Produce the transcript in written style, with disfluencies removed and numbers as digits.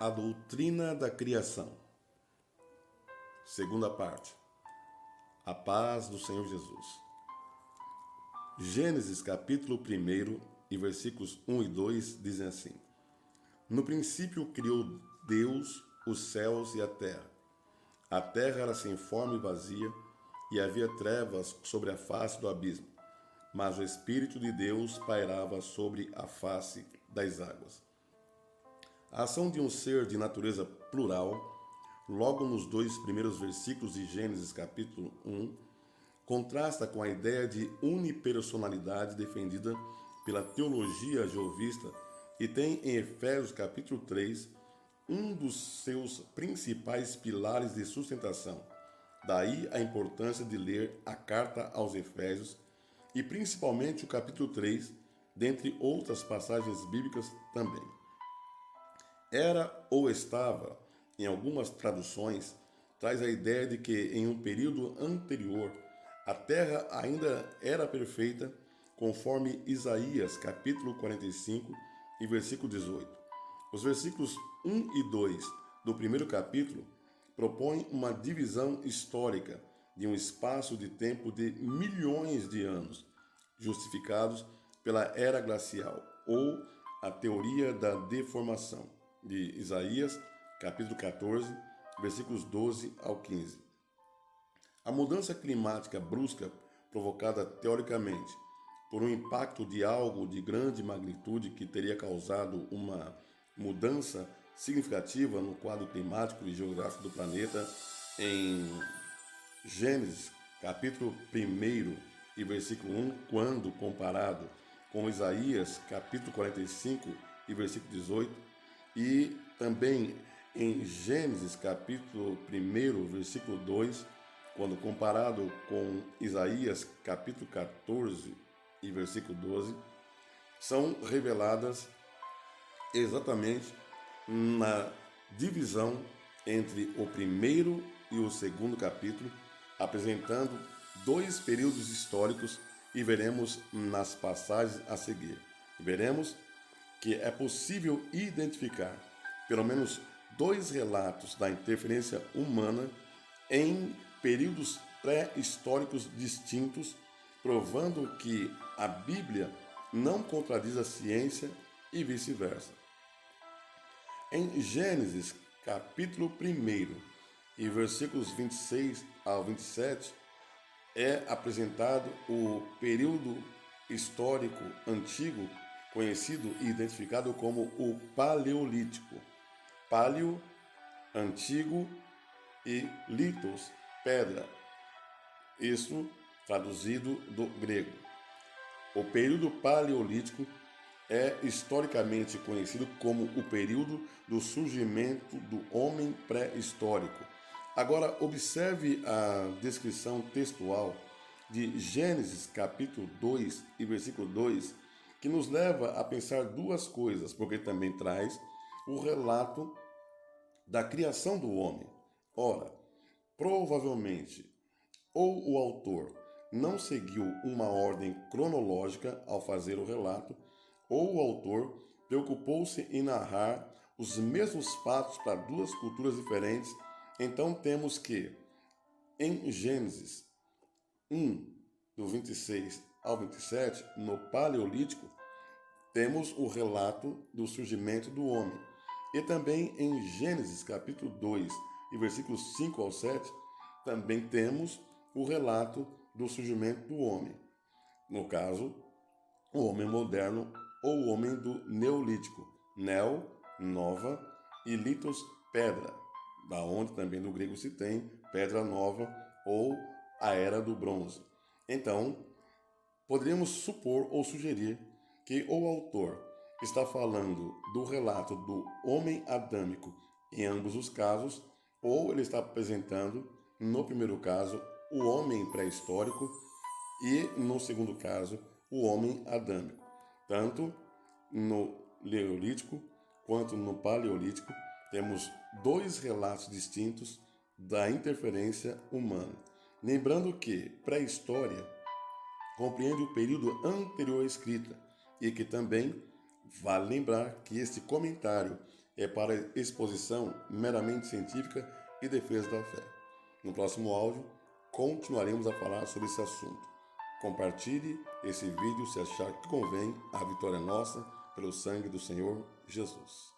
A doutrina da criação. Segunda parte. A paz do Senhor Jesus. Gênesis capítulo 1 e versículos 1 e 2 dizem assim: No princípio criou Deus os céus e a terra. A terra era sem forma e vazia, e havia trevas sobre a face do abismo, mas o Espírito de Deus pairava sobre a face das águas. A ação de um ser de natureza plural, logo nos 2 primeiros versículos de Gênesis capítulo 1, contrasta com a ideia de unipersonalidade defendida pela teologia jeovista e tem em Efésios capítulo 3 um dos seus principais pilares de sustentação. Daí a importância de ler a carta aos Efésios e principalmente o capítulo 3, dentre outras passagens bíblicas também. Era ou estava, em algumas traduções, traz a ideia de que em um período anterior a terra ainda era perfeita, conforme Isaías capítulo 45 e versículo 18. Os versículos 1 e 2 do primeiro capítulo propõem uma divisão histórica de um espaço de tempo de milhões de anos, justificados pela era glacial ou a teoria da deformação, de Isaías, capítulo 14, versículos 12 ao 15. A mudança climática brusca, provocada teoricamente por um impacto de algo de grande magnitude que teria causado uma mudança significativa no quadro climático e geográfico do planeta, em Gênesis, capítulo 1 e versículo 1, quando comparado com Isaías, capítulo 45 e versículo 18, e também em Gênesis capítulo 1, versículo 2, quando comparado com Isaías capítulo 14 e versículo 12, são reveladas exatamente na divisão entre o primeiro e o segundo capítulo, apresentando dois períodos históricos, e veremos nas passagens a seguir. Veremos que é possível identificar pelo menos dois relatos da interferência humana em períodos pré-históricos distintos, provando que a Bíblia não contradiz a ciência e vice-versa. Em Gênesis, capítulo 1 e versículos 26 ao 27, é apresentado o período histórico antigo, conhecido e identificado como o Paleolítico. Paleo, antigo, e litos, pedra. Isso traduzido do grego. O período Paleolítico é historicamente conhecido como o período do surgimento do homem pré-histórico. Agora, observe a descrição textual de Gênesis capítulo 2 e versículo 2, que nos leva a pensar duas coisas, porque também traz o relato da criação do homem. Ora, provavelmente, ou o autor não seguiu uma ordem cronológica ao fazer o relato, ou o autor preocupou-se em narrar os mesmos fatos para duas culturas diferentes. Então temos que, em Gênesis 1, do 26 ao 27, no Paleolítico, temos o relato do surgimento do homem. E também em Gênesis capítulo 2 e versículos 5 ao 7, também temos o relato do surgimento do homem. No caso, o homem moderno ou o homem do Neolítico. Neo, nova, e litos, pedra, da onde também do grego se tem pedra nova ou a era do bronze. Então, poderíamos supor ou sugerir que o autor está falando do relato do homem adâmico em ambos os casos, ou ele está apresentando, no primeiro caso, o homem pré-histórico e, no segundo caso, o homem adâmico. Tanto no Neolítico quanto no Paleolítico, temos dois relatos distintos da interferência humana. Lembrando que pré-história compreende o período anterior à escrita e que também vale lembrar que este comentário é para exposição meramente científica e defesa da fé. No próximo áudio, continuaremos a falar sobre esse assunto. Compartilhe esse vídeo se achar que convém. A vitória é nossa, pelo sangue do Senhor Jesus.